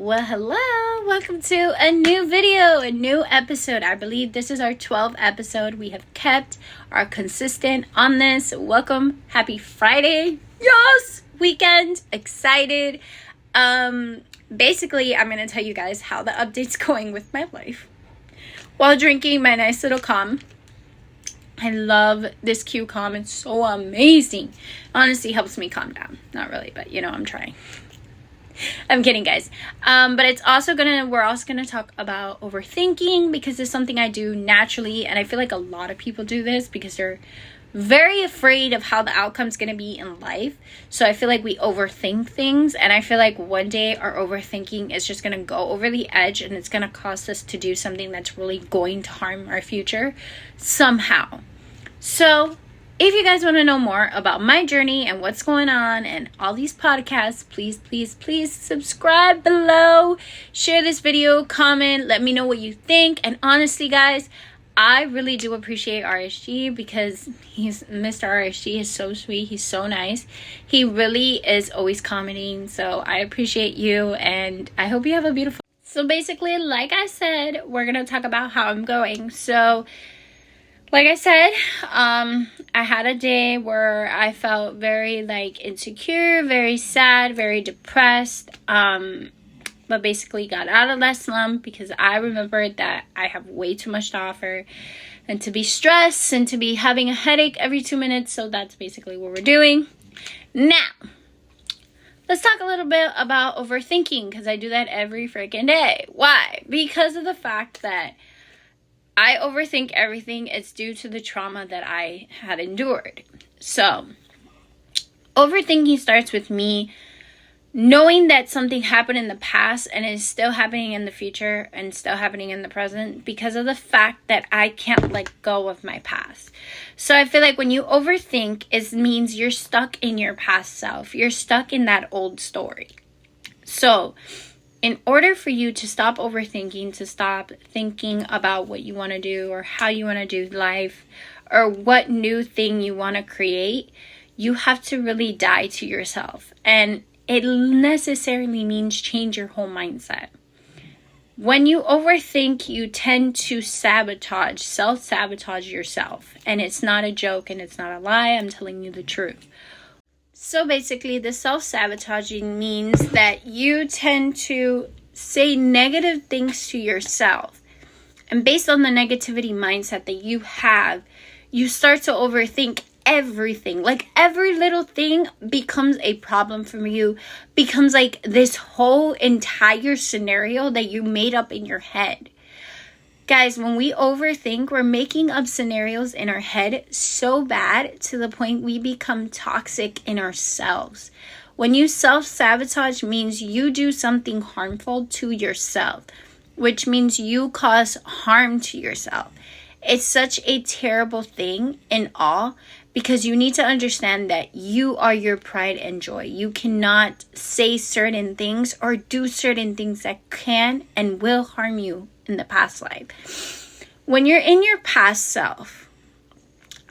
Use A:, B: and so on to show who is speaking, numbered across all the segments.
A: Well, hello, welcome to a new video, a new episode. I believe this is our 12th episode. We have kept our consistent on this. Welcome, happy Friday. Yes, weekend, excited. Basically, I'm going to tell you guys how the update's going with my life while drinking my nice little calm. I love this Q calm. It's so amazing. Honestly, helps me calm down. Not really, but I'm trying. I'm kidding, guys. But we're also gonna talk about overthinking, because it's something I do naturally, and I feel like a lot of people do this because they're very afraid of how the outcome's gonna be in life. So I feel like we overthink things, and I feel like one day our overthinking is just gonna go over the edge, and it's gonna cause us to do something that's really going to harm our future somehow. So if you guys want to know more about my journey and what's going on and all these podcasts, please subscribe below. Share this video, comment, let me know what you think. And honestly, guys, I really do appreciate RSG, because Mr. RSG is so sweet. He's so nice. He really is always commenting. So I appreciate you, and I hope you have a beautiful... So basically, like I said, we're going to talk about how I'm going. So like I said, I had a day where I felt very insecure, very sad, very depressed, but basically got out of that slump because I remembered that I have way too much to offer and to be stressed and to be having a headache every 2 minutes. So that's basically what we're doing. Now, let's talk a little bit about overthinking, because I do that every freaking day. Why? Because of the fact that I overthink everything. It's due to the trauma that I had endured. So, overthinking starts with me knowing that something happened in the past and is still happening in the future and still happening in the present, because of the fact that I can't let go of my past. So I feel like when you overthink, it means you're stuck in your past self. You're stuck in that old story. So in order for you to stop overthinking, to stop thinking about what you want to do or how you want to do life or what new thing you want to create, you have to really die to yourself. And it necessarily means change your whole mindset. When you overthink, you tend to self-sabotage yourself. And it's not a joke and it's not a lie. I'm telling you the truth. So basically, the self-sabotaging means that you tend to say negative things to yourself. And based on the negativity mindset that you have, you start to overthink everything. Like every little thing becomes a problem for you, becomes like this whole entire scenario that you made up in your head. Guys, when we overthink, we're making up scenarios in our head so bad to the point we become toxic in ourselves. When you self-sabotage, means you do something harmful to yourself, which means you cause harm to yourself. It's such a terrible thing in all, because you need to understand that you are your pride and joy. You cannot say certain things or do certain things that can and will harm you in the past life. When you're in your past self,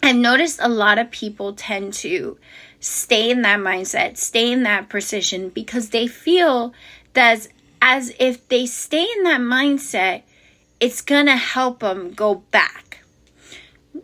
A: I've noticed a lot of people tend to stay in that mindset, stay in that position, because they feel that as if they stay in that mindset, it's gonna help them go back.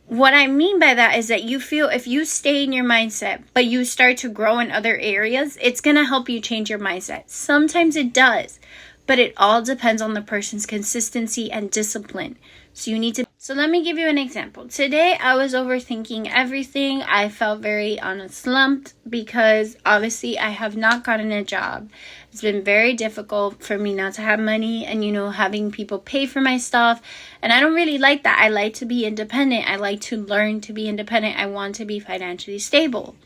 A: What I mean by that is that you feel if you stay in your mindset, but you start to grow in other areas, it's gonna help you change your mindset. Sometimes it does, but it all depends on the person's consistency and discipline. So let me give you an example. Today, I was overthinking everything. I felt very on a slump because obviously I have not gotten a job. It's been very difficult for me not to have money and, having people pay for my stuff. And I don't really like that. I like to be independent. I like to learn to be independent. I want to be financially stable.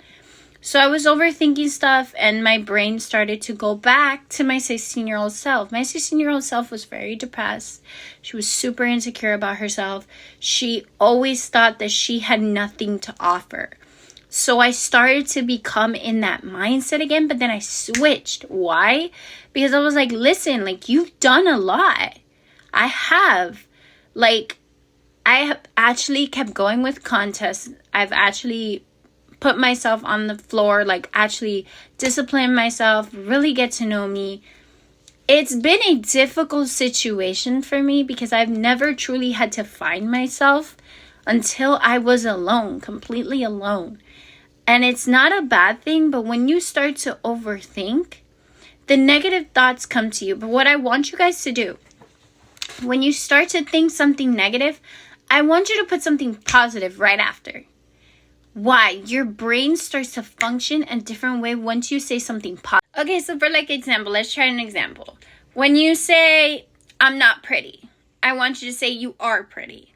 A: So I was overthinking stuff, and my brain started to go back to my 16-year-old self. My 16-year-old self was very depressed. She was super insecure about herself. She always thought that she had nothing to offer. So I started to become in that mindset again, but then I switched. Why? Because I was like, listen, you've done a lot. I have. I have actually kept going with contests. I've actually put myself on the floor, actually discipline myself, really get to know me. It's been a difficult situation for me because I've never truly had to find myself until I was alone, completely alone. And it's not a bad thing, but when you start to overthink, the negative thoughts come to you. But what I want you guys to do, when you start to think something negative, I want you to put something positive right after. Why? Your brain starts to function a different way once you say something positive. Okay, so for example, let's try an example. When you say, I'm not pretty, I want you to say you are pretty.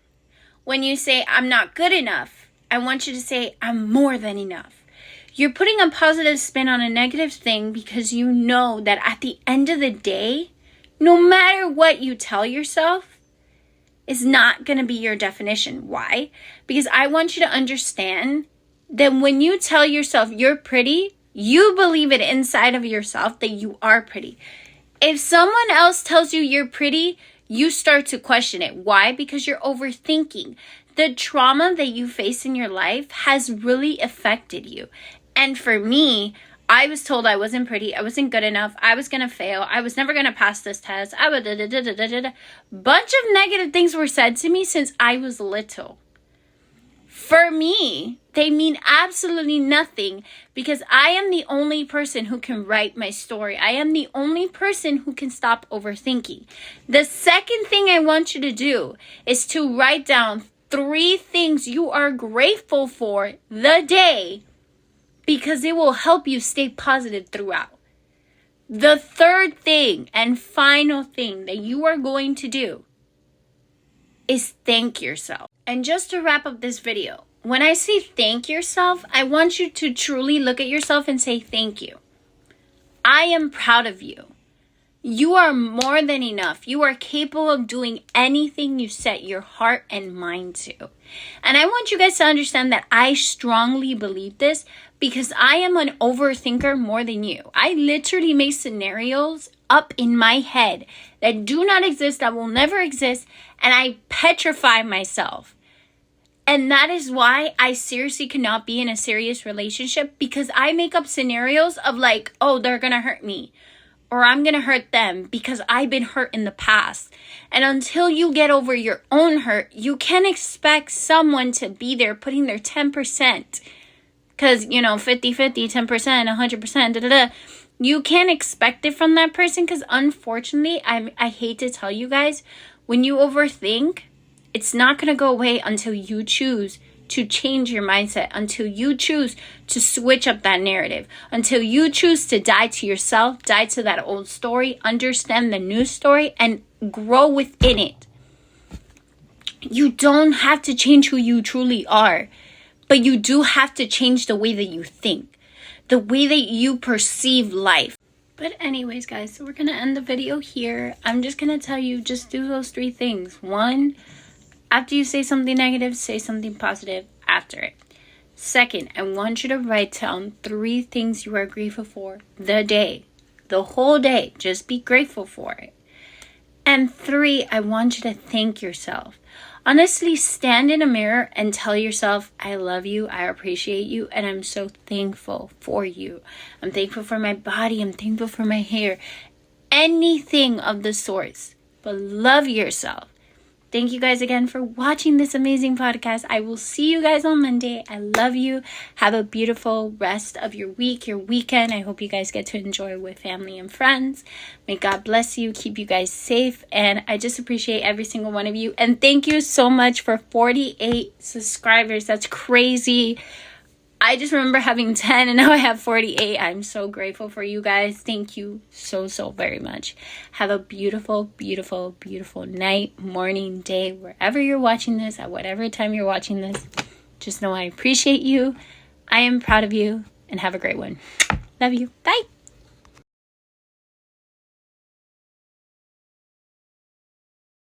A: When you say, I'm not good enough, I want you to say, I'm more than enough. You're putting a positive spin on a negative thing because you know that at the end of the day, no matter what you tell yourself, is not going to be your definition. Why? Because I want you to understand that when you tell yourself you're pretty, you believe it inside of yourself that you are pretty. If someone else tells you you're pretty, you start to question it. Why? Because you're overthinking. The trauma that you face in your life has really affected you. And for me, I was told I wasn't pretty, I wasn't good enough, I was going to fail, I was never going to pass this test, bunch of negative things were said to me since I was little. For me, they mean absolutely nothing because I am the only person who can write my story. I am the only person who can stop overthinking. The second thing I want you to do is to write down 3 things you are grateful for the day, because it will help you stay positive throughout. The third thing and final thing that you are going to do is thank yourself. And just to wrap up this video, when I say thank yourself, I want you to truly look at yourself and say thank you. I am proud of you. You are more than enough. You are capable of doing anything you set your heart and mind to. And I want you guys to understand that I strongly believe this because I am an overthinker more than you. I literally make scenarios up in my head that do not exist, that will never exist, and I petrify myself. And that is why I seriously cannot be in a serious relationship, because I make up scenarios of oh, they're gonna hurt me, or I'm going to hurt them because I've been hurt in the past. And until you get over your own hurt, you can't expect someone to be there putting their 10%. Because, 50-50, 10%, 100%, You can't expect it from that person because unfortunately, I hate to tell you guys, when you overthink, it's not going to go away until you choose to change your mindset, until you choose to switch up that narrative, until you choose to die to yourself, die to that old story, understand the new story, and grow within it. You don't have to change who you truly are, but you do have to change the way that you think, the way that you perceive life. But anyways, guys, so we're going to end the video here. I'm just going to tell you, just do those 3 things. 1, after you say something negative, say something positive after it. 2nd, I want you to write down 3 things you are grateful for the day. The whole day. Just be grateful for it. And 3, I want you to thank yourself. Honestly, stand in a mirror and tell yourself, I love you, I appreciate you, and I'm so thankful for you. I'm thankful for my body. I'm thankful for my hair. Anything of the sorts. But love yourself. Thank you guys again for watching this amazing podcast. I will see you guys on Monday. I love you. Have a beautiful rest of your week, your weekend. I hope you guys get to enjoy with family and friends. May God bless you, keep you guys safe. And I just appreciate every single one of you. And thank you so much for 48 subscribers. That's crazy. I just remember having 10 and now I have 48. I'm so grateful for you guys. Thank you so very much. Have a beautiful, beautiful, beautiful night, morning, day, wherever you're watching this, at whatever time you're watching this. Just know I appreciate you. I am proud of you, and have a great one. Love you. Bye.